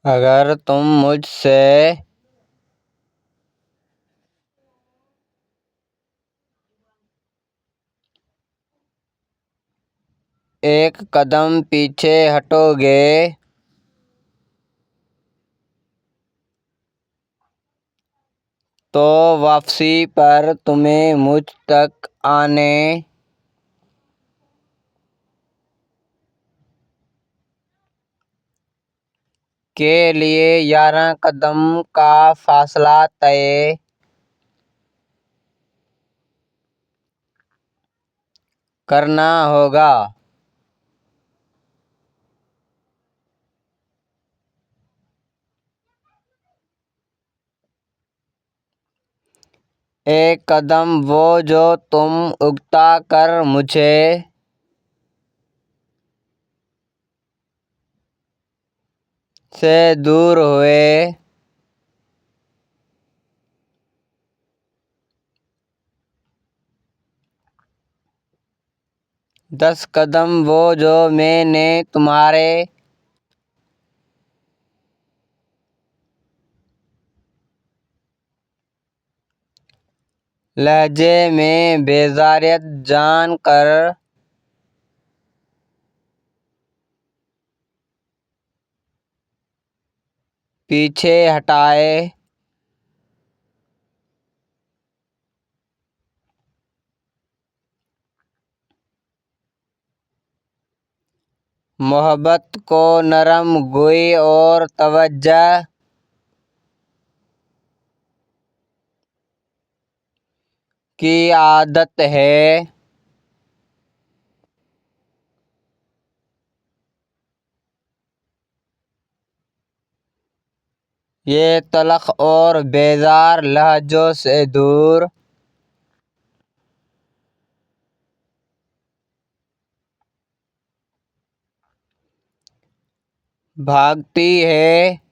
अगर तुम मुझसे एक कदम पीछे हटोगे तो वापसी पर तुम्हें मुझ तक आने के लिए 11 कदम का फासला तय करना होगा। एक कदम वो जो तुम उगता कर मुझे से दूर हुए। 10 कदम वो जो मैंने तुम्हारे लहजे में बेजारियत जान कर पीछे हटाए। मोहब्बत को नरम गोई और तवज्जो की आदत है। ये तलख और बेजार लहजों से दूर भागती है।